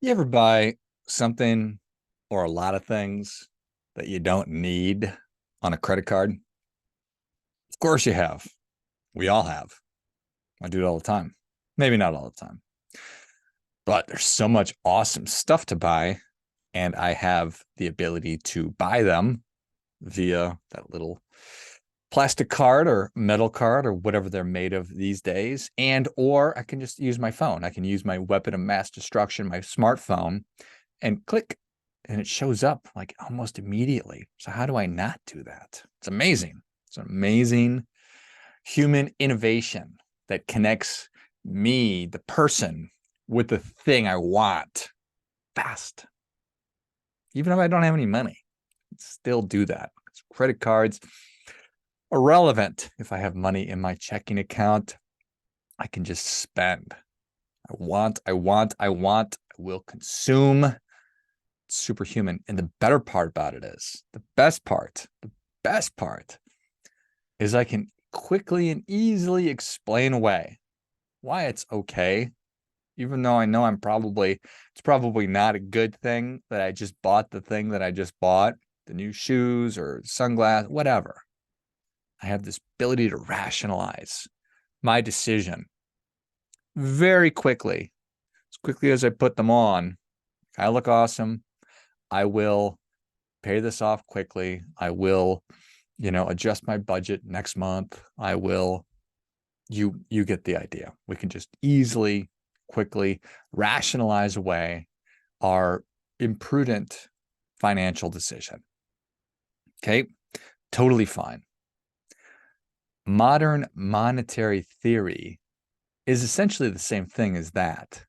You ever buy something or a lot of things that you don't need on a credit card? Of course you have. We all have. I do it all the time. Maybe not all the time, but there's so much awesome stuff to buy. And I have the ability to buy them via that little plastic card or metal card or whatever they're made of these days. And, or I can just use my phone. I can use my weapon of mass destruction, my smartphone, and click, and it shows up like almost immediately. So how do I not do that? It's amazing. It's an amazing human innovation that connects me, the person, with the thing I want fast. Even if I don't have any money, I still do that. Credit cards are relevant. If I have money in my checking account, I can just spend. I will consume. Superhuman. And the better part about it is, the best part is I can quickly and easily explain away why it's okay, even though I know it's probably not a good thing that I just bought the thing that I just bought, the new shoes or sunglasses, whatever. I have this ability to rationalize my decision very quickly, as quickly as I put them on. I look awesome. I will pay this off quickly. I will, adjust my budget next month. I will, you get the idea. We can just easily, quickly rationalize away our imprudent financial decision. Okay, totally fine. Modern monetary theory is essentially the same thing as that.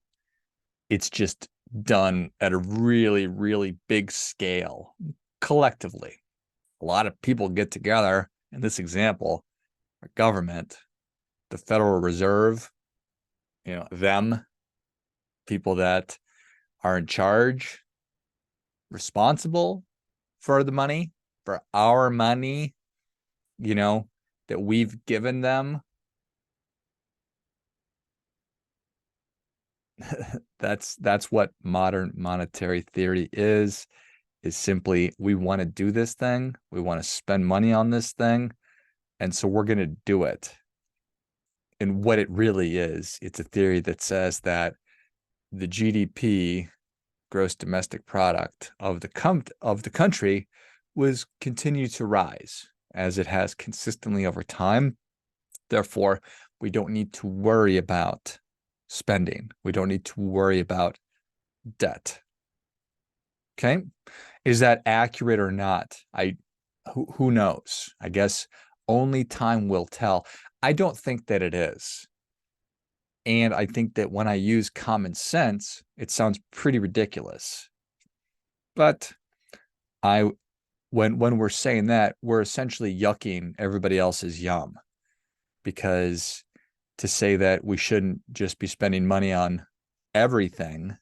It's just done at a really, really big scale collectively. A lot of people get together. In this example, our government, the Federal Reserve, them, people that are in charge, responsible for the money, for our money, that we've given them. That's what modern monetary theory is simply, we want to do this thing. We want to spend money on this thing. And so we're going to do it. And what it really is, it's a theory that says that the GDP, gross domestic product of the country, was continue to rise as it has consistently over time. Therefore, we don't need to worry about spending. We don't need to worry about debt. Okay. Is that accurate or not? Who knows? I guess only time will tell. I don't think that it is. And I think that when I use common sense, it sounds pretty ridiculous. But when we're saying that, we're essentially yucking everybody else's yum. Because to say that we shouldn't just be spending money on everything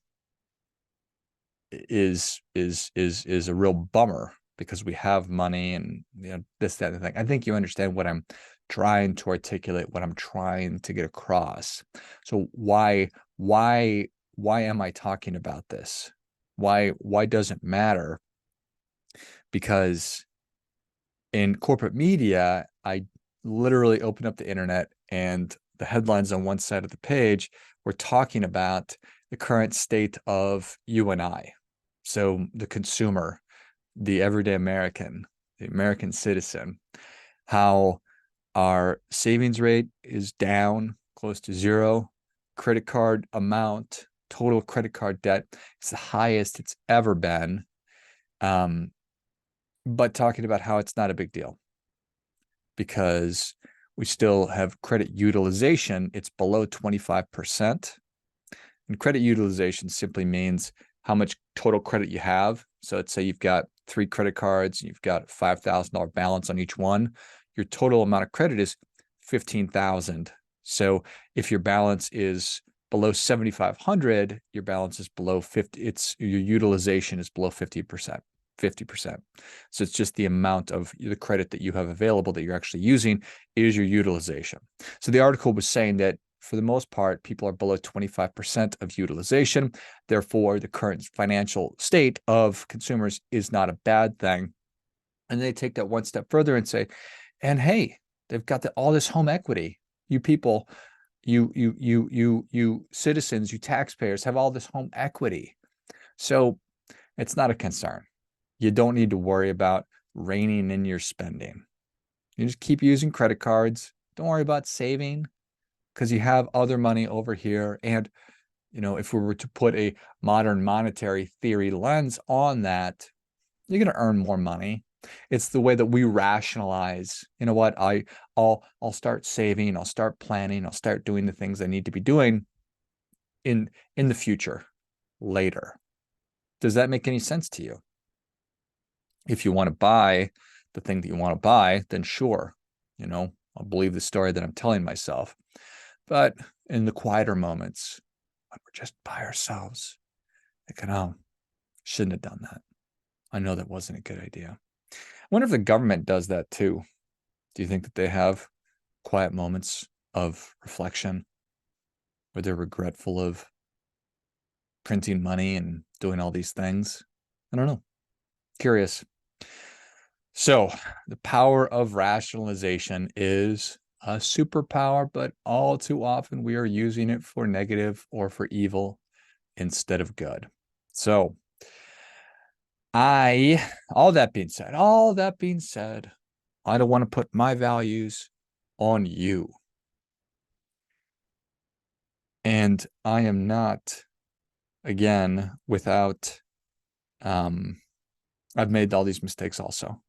is a real bummer, because we have money and this, that, and the thing. I think you understand what I'm trying to articulate, what I'm trying to get across. So why am I talking about this? Why does it matter? Because in corporate media, I literally open up the internet and the headlines on one side of the page were talking about the current state of you and I. So the consumer, the everyday American, the American citizen, how our savings rate is down close to zero. Credit card amount, total credit card debt, is the highest it's ever been. But talking about how it's not a big deal because we still have credit utilization. It's below 25%. And credit utilization simply means how much total credit you have. So let's say you've got 3 credit cards, you've got $5,000 balance on each one. Your total amount of credit is $15,000. So if your balance is below 7,500, your balance is below 50. Your utilization is below 50%. 50%. So it's just the amount of the credit that you have available that you're actually using is your utilization. So the article was saying that for the most part, people are below 25% of utilization. Therefore, the current financial state of consumers is not a bad thing. And they take that one step further and say, and hey, they've got all this home equity. You people, you citizens, you taxpayers have all this home equity. So it's not a concern. You don't need to worry about reining in your spending. You just keep using credit cards. Don't worry about saving because you have other money over here. And, if we were to put a modern monetary theory lens on that, you're going to earn more money. It's the way that we rationalize, you know what, I'll start saving, I'll start planning, I'll start doing the things I need to be doing in the future, later. Does that make any sense to you? If you want to buy the thing that you want to buy, then sure, I'll believe the story that I'm telling myself. But in the quieter moments, when we're just by ourselves, shouldn't have done that. I know that wasn't a good idea. I wonder if the government does that too. Do you think that they have quiet moments of reflection where they're regretful of printing money and doing all these things? I don't know. Curious. So the power of rationalization is a superpower, but all too often we are using it for negative or for evil instead of good. So all that being said, I don't want to put my values on you. And I am not, again, without, I've made all these mistakes also.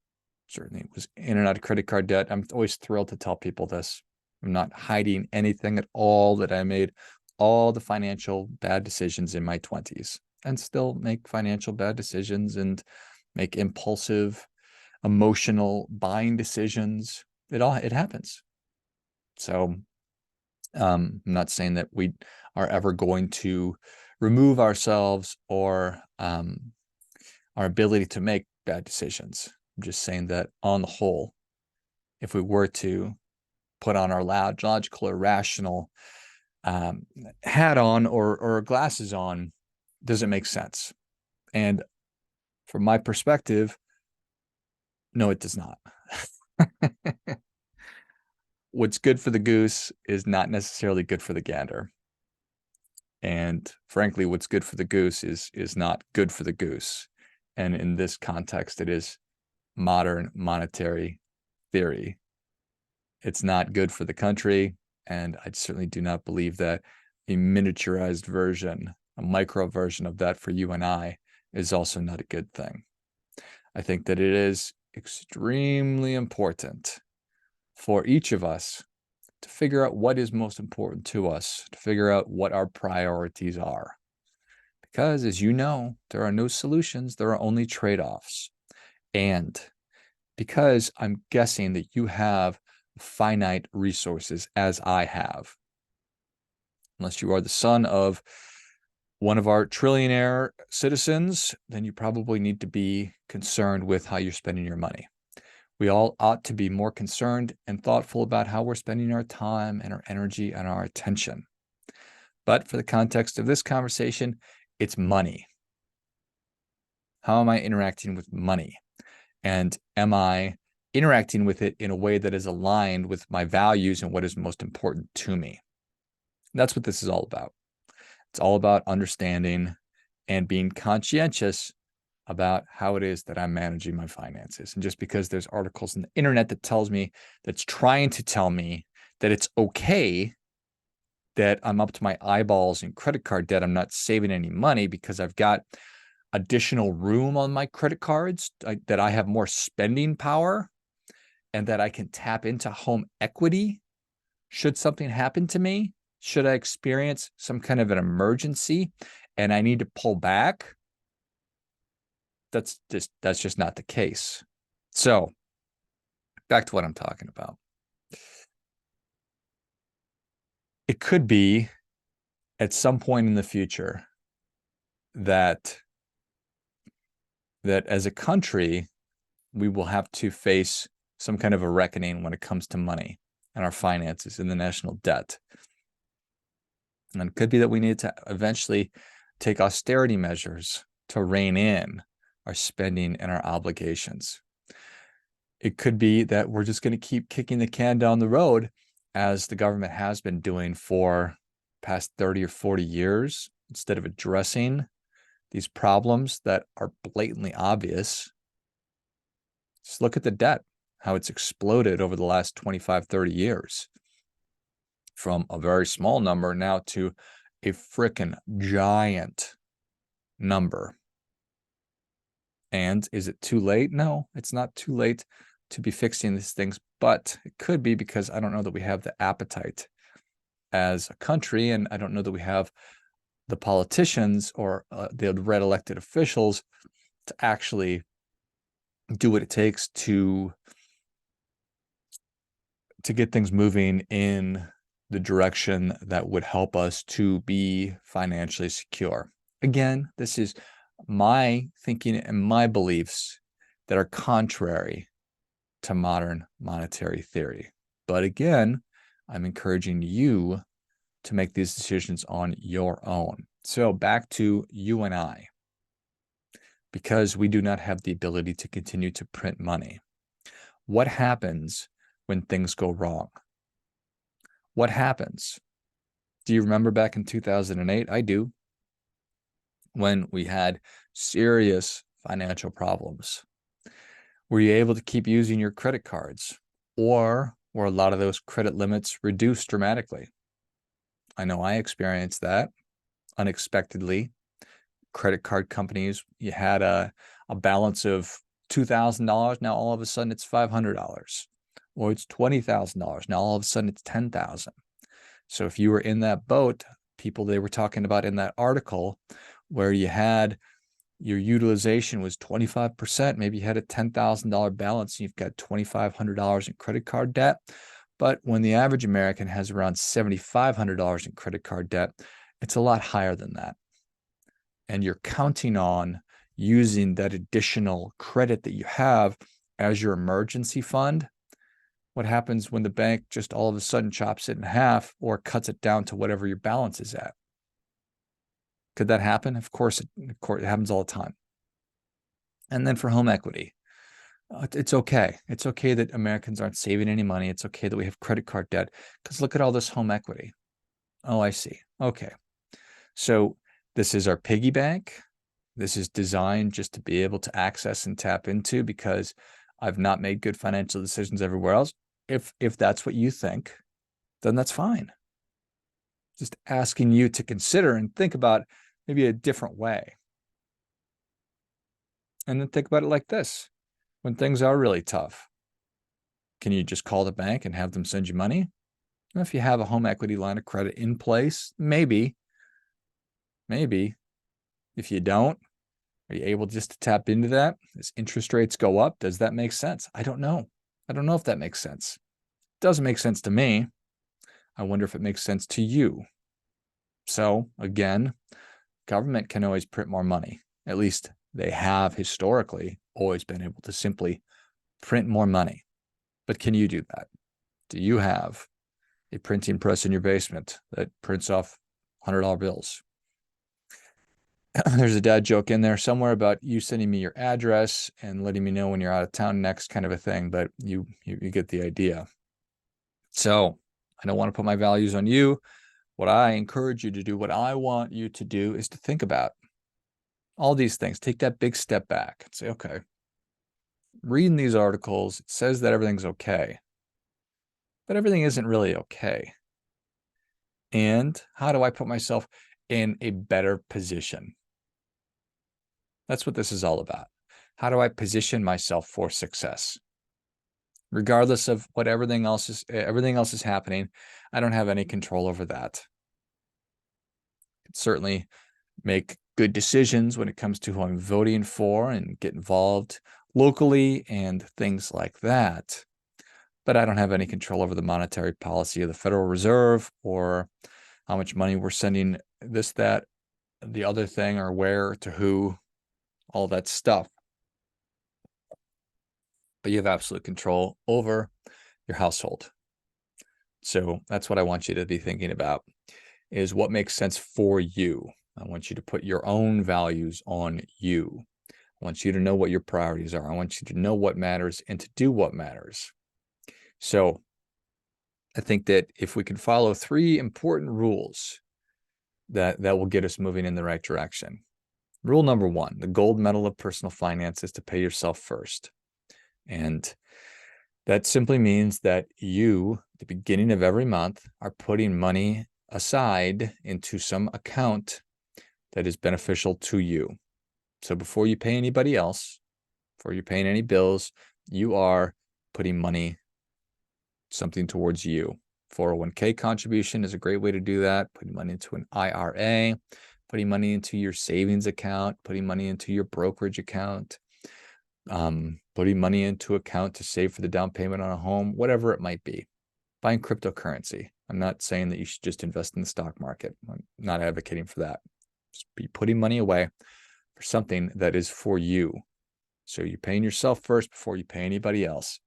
Certainly it was in and out of credit card debt. I'm always thrilled to tell people this. I'm not hiding anything at all, that I made all the financial bad decisions in my 20s and still make financial bad decisions and make impulsive, emotional buying decisions. It happens. So I'm not saying that we are ever going to remove ourselves or our ability to make bad decisions. I'm just saying that on the whole, if we were to put on our logical or rational hat on or glasses on, does it make sense? And from my perspective, no, it does not. What's good for the goose is not necessarily good for the gander. And frankly, what's good for the goose is not good for the goose. And in this context, it is modern monetary theory. It's not good for the country, and I certainly do not believe that a miniaturized version, a micro version of that for you and I is also not a good thing. I think that it is extremely important for each of us to figure out what is most important to us, to figure out what our priorities are. Because as you know, there are no solutions, there are only trade-offs. And because I'm guessing that you have finite resources as I have, unless you are the son of one of our trillionaire citizens, then you probably need to be concerned with how you're spending your money. We all ought to be more concerned and thoughtful about how we're spending our time and our energy and our attention. But for the context of this conversation, it's money. How am I interacting with money? And am I interacting with it in a way that is aligned with my values and what is most important to me? That's what this is all about. It's all about understanding and being conscientious about how it is that I'm managing my finances. And just because there's articles on the internet that's trying to tell me that it's okay that I'm up to my eyeballs in credit card debt, I'm not saving any money because I've got additional room on my credit cards, that I have more spending power, and that I can tap into home equity should something happen to me, should I experience some kind of an emergency and I need to pull back. That's just not the case. So back to what I'm talking about. It could be at some point in the future that as a country, we will have to face some kind of a reckoning when it comes to money and our finances and the national debt. And it could be that we need to eventually take austerity measures to rein in our spending and our obligations. It could be that we're just going to keep kicking the can down the road, as the government has been doing for past 30 or 40 years, instead of addressing these problems that are blatantly obvious. Just look at the debt, how it's exploded over the last 25, 30 years, from a very small number now to a frickin' giant number. And is it too late? No, it's not too late to be fixing these things, but it could be, because I don't know that we have the appetite as a country, and I don't know that we have the politicians or the red elected officials to actually do what it takes to get things moving in the direction that would help us to be financially secure. Again, this is my thinking and my beliefs that are contrary to modern monetary theory. But again, I'm encouraging you to make these decisions on your own. So back to you and I. Because we do not have the ability to continue to print money, what happens when things go wrong? What happens? Do you remember back in 2008? I do. When we had serious financial problems. Were you able to keep using your credit cards? Or were a lot of those credit limits reduced dramatically? I know I experienced that unexpectedly. Credit card companies, you had a balance of $2,000. Now all of a sudden it's $500, or it's $20,000. Now all of a sudden it's $10,000. So if you were in that boat, people they were talking about in that article, where you had your utilization was 25%, maybe you had a $10,000 balance and you've got $2,500 in credit card debt. But when the average American has around $7,500 in credit card debt, it's a lot higher than that. And you're counting on using that additional credit that you have as your emergency fund. What happens when the bank just all of a sudden chops it in half or cuts it down to whatever your balance is at? Could that happen? Of course, it happens all the time. And then for home equity, it's okay. It's okay that Americans aren't saving any money. It's okay that we have credit card debt, because look at all this home equity. Oh, I see. Okay. So this is our piggy bank. This is designed just to be able to access and tap into, because I've not made good financial decisions everywhere else. If that's what you think, then that's fine. Just asking you to consider and think about maybe a different way. And then think about it like this. When things are really tough, can you just call the bank and have them send you money? If you have a home equity line of credit in place, maybe. If you don't, are you able just to tap into that as interest rates go up? Does that make sense? I don't know. I don't know if that makes sense. It doesn't make sense to me. I wonder if it makes sense to you. So again, government can always print more money. At least they have historically always been able to simply print more money. But can you do that? Do you have a printing press in your basement that prints off $100 bills? There's a dad joke in there somewhere about you sending me your address and letting me know when you're out of town next, kind of a thing, but you get the idea. So I don't want to put my values on you. What I encourage you to do, what I want you to do, is to think about all these things. Take that big step back and say, okay, reading these articles, it says that everything's okay, but everything isn't really okay. And how do I put myself in a better position? That's what this is all about. How do I position myself for success? Regardless of what everything else is happening, I don't have any control over that. I can certainly make good decisions when it comes to who I'm voting for and get involved locally and things like that. But I don't have any control over the monetary policy of the Federal Reserve, or how much money we're sending this, that, the other thing, or where, to who, all that stuff. But you have absolute control over your household. So that's what I want you to be thinking about. is what makes sense for you. I want you to put your own values on you. I want you to know what your priorities are. I want you to know what matters and to do what matters. So I think that if we can follow 3 important rules, that will get us moving in the right direction. Rule number 1, the gold medal of personal finance is to pay yourself first. And that simply means that you, at the beginning of every month, are putting money aside into some account that is beneficial to you. So before you pay anybody else, before you're paying any bills, you are putting money, something towards you. 401k contribution is a great way to do that. Putting money into an IRA, putting money into your savings account, putting money into your brokerage account, putting money into account to save for the down payment on a home, whatever it might be. Buying cryptocurrency. I'm not saying that you should just invest in the stock market. I'm not advocating for that. Just be putting money away for something that is for you. So you're paying yourself first before you pay anybody else.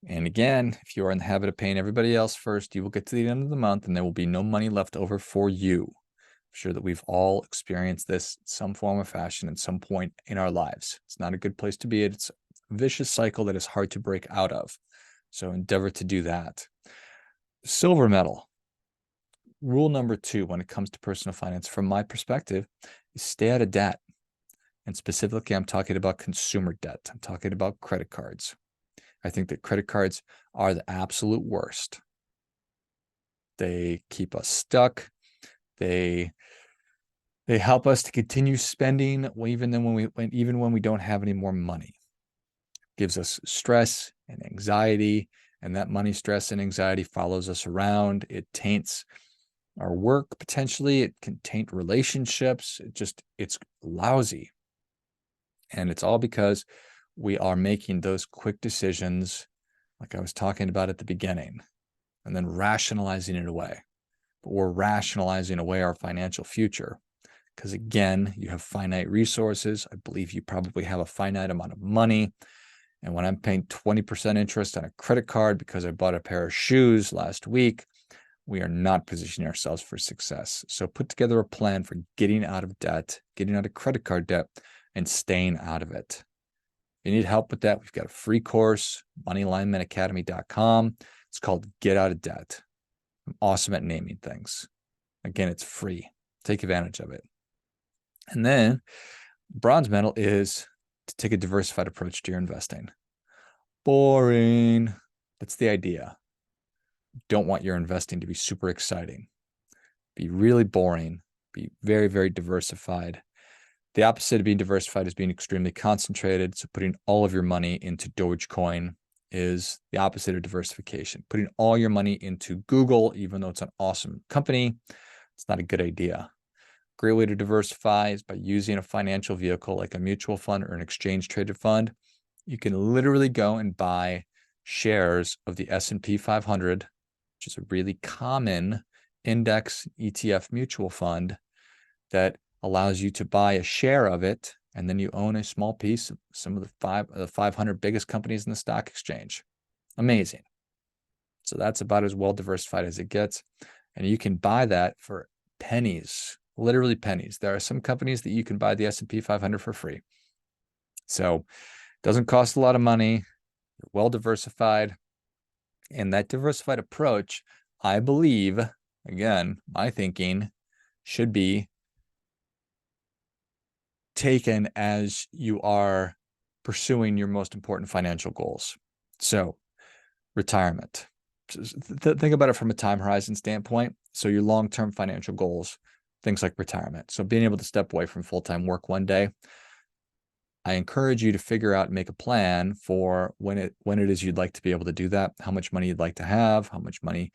And again, if you are in the habit of paying everybody else first, you will get to the end of the month and there will be no money left over for you. I'm sure that we've all experienced this in some form or fashion at some point in our lives. It's not a good place to be. It's a vicious cycle that is hard to break out of. So endeavor to do that. Silver medal. Rule number 2 when it comes to personal finance, from my perspective, is stay out of debt. And specifically, I'm talking about consumer debt. I'm talking about credit cards. I think that credit cards are the absolute worst. They keep us stuck. They help us to continue spending even when we don't have any more money. Gives us stress and anxiety, and that money, stress, and anxiety follows us around. It taints our work potentially. It can taint relationships. It's lousy. And it's all because we are making those quick decisions, like I was talking about at the beginning, and then rationalizing it away. But we're rationalizing away our financial future because, again, you have finite resources. I believe you probably have a finite amount of money. And when I'm paying 20% interest on a credit card because I bought a pair of shoes last week, we are not positioning ourselves for success. So put together a plan for getting out of debt, getting out of credit card debt, and staying out of it. If you need help with that, we've got a free course, moneyalignmentacademy.com. It's called Get Out of Debt. I'm awesome at naming things. Again, it's free. Take advantage of it. And then bronze medal is to take a diversified approach to your investing. Boring. That's the idea. You don't want your investing to be super exciting. Be really boring. Be very, very diversified. The opposite of being diversified is being extremely concentrated. So putting all of your money into Dogecoin is the opposite of diversification. Putting all your money into Google, even though it's an awesome company, it's not a good idea. Great way to diversify is by using a financial vehicle like a mutual fund or an exchange traded fund. You can literally go and buy shares of the S&P 500, which is a really common index ETF mutual fund that allows you to buy a share of it, and then you own a small piece of some of the 500 biggest companies in the stock exchange. Amazing. So that's about as well diversified as it gets. And you can buy that for pennies, literally pennies. There are some companies that you can buy the S&P 500 for free. So it doesn't cost a lot of money. You're well diversified. And that diversified approach, I believe, again, my thinking should be taken as you are pursuing your most important financial goals. So retirement. Think about it from a time horizon standpoint. So your long-term financial goals, things like retirement. So being able to step away from full-time work one day. I encourage you to figure out and make a plan for when it is you'd like to be able to do that, how much money you'd like to have, how much money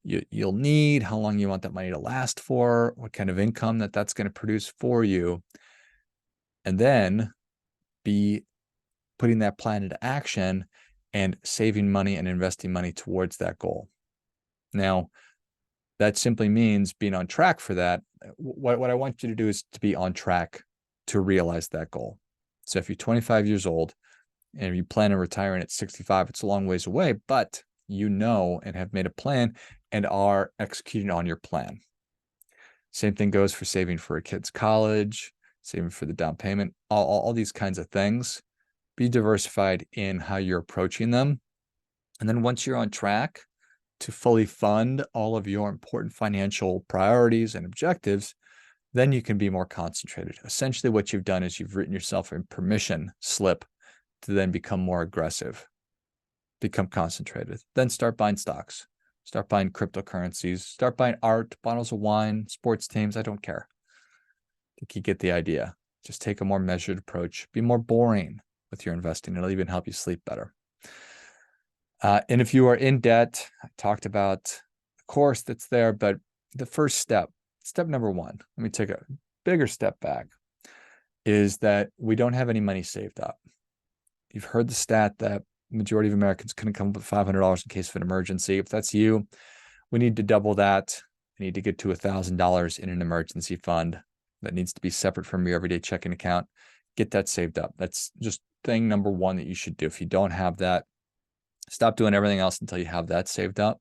you'll need, how long you want that money to last for, what kind of income that's going to produce for you. And then be putting that plan into action and saving money and investing money towards that goal. Now, that simply means being on track for that. What I want you to do is to be on track to realize that goal. So if you're 25 years old and you plan on retiring at 65, it's a long ways away, but you know and have made a plan and are executing on your plan. Same thing goes for saving for a kid's college, saving for the down payment, all these kinds of things. Be diversified in how you're approaching them. And then once you're on track to fully fund all of your important financial priorities and objectives, then you can be more concentrated. Essentially, what you've done is you've written yourself a permission slip to then become more aggressive, become concentrated. Then start buying stocks, start buying cryptocurrencies, start buying art, bottles of wine, sports teams. I don't care. I think you get the idea. Just take a more measured approach. Be more boring with your investing. It'll even help you sleep better. And if you are in debt, I talked about the course that's there, but the first step number one, let me take a bigger step back, is that we don't have any money saved up. You've heard the stat that the majority of Americans couldn't come up with $500 in case of an emergency. If that's you, we need to double that. We need to get to $1,000 in an emergency fund that needs to be separate from your everyday checking account. Get that saved up. That's just thing number one that you should do. If you don't have that, stop doing everything else until you have that saved up.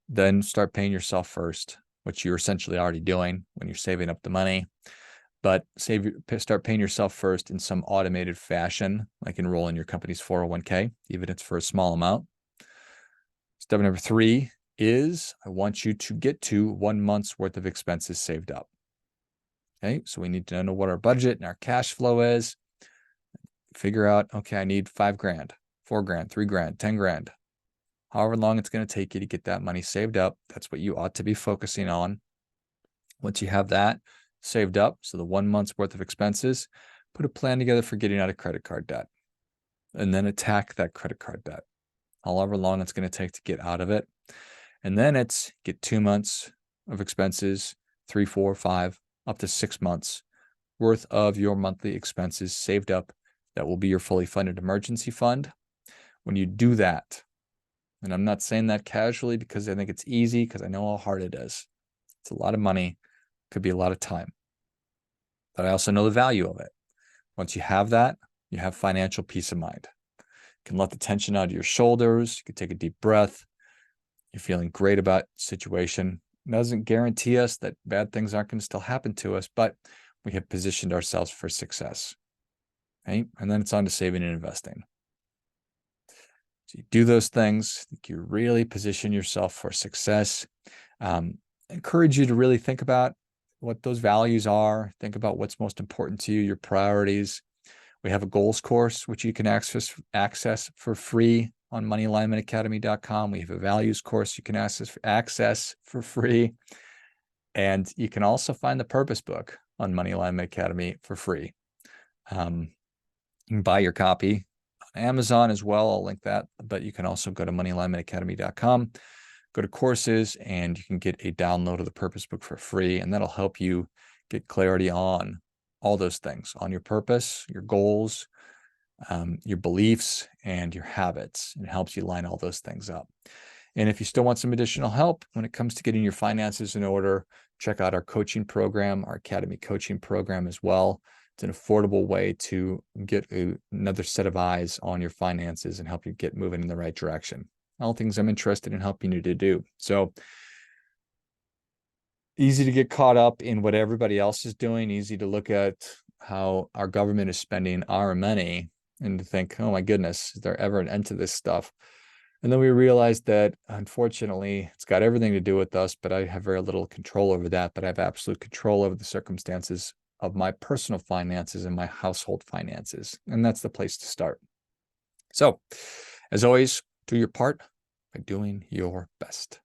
Then start paying yourself first, which you're essentially already doing when you're saving up the money. But start paying yourself first in some automated fashion, like enroll in your company's 401k, even if it's for a small amount. Step number 3 is I want you to get to 1 month's worth of expenses saved up. Okay, so we need to know what our budget and our cash flow is. Figure out, okay, I need $5,000, $4,000, $3,000, $10,000. However long it's going to take you to get that money saved up. That's what you ought to be focusing on. Once you have that saved up, so the 1 month's worth of expenses, put a plan together for getting out of credit card debt, and then attack that credit card debt, however long it's going to take to get out of it. And then it's get 2 months of expenses, 3, 4, 5, up to 6 months worth of your monthly expenses saved up. That will be your fully funded emergency fund. When you do that, and I'm not saying that casually because I think it's easy, because I know how hard it is. It's a lot of money, could be a lot of time. But I also know the value of it. Once you have that, you have financial peace of mind. You can let the tension out of your shoulders. You can take a deep breath. You're feeling great about the situation. It doesn't guarantee us that bad things aren't going to still happen to us, but we have positioned ourselves for success. Okay? And then it's on to saving and investing. So you do those things, you really position yourself for success. Encourage you to really think about what those values are. Think about what's most important to you, your priorities. We have a goals course, which you can access for free on moneyalignmentacademy.com. We have a values course you can access for free. And you can also find the purpose book on Money Alignment Academy for free. You can buy your copy on Amazon as well. I'll link that, but you can also go to moneyalignmentacademy.com, go to courses, and you can get a download of the purpose book for free. And that'll help you get clarity on all those things, on your purpose, your goals, your beliefs, and your habits. It helps you line all those things up. And if you still want some additional help when it comes to getting your finances in order, check out our coaching program, our Academy coaching program as well. It's an affordable way to get another set of eyes on your finances and help you get moving in the right direction. All things I'm interested in helping you to do. So easy to get caught up in what everybody else is doing, easy to look at how our government is spending our money and to think, oh my goodness, is there ever an end to this stuff? And then we realized that, unfortunately, it's got everything to do with us, but I have very little control over that. But I have absolute control over the circumstances of my personal finances and my household finances. And that's the place to start. So, as always, do your part by doing your best.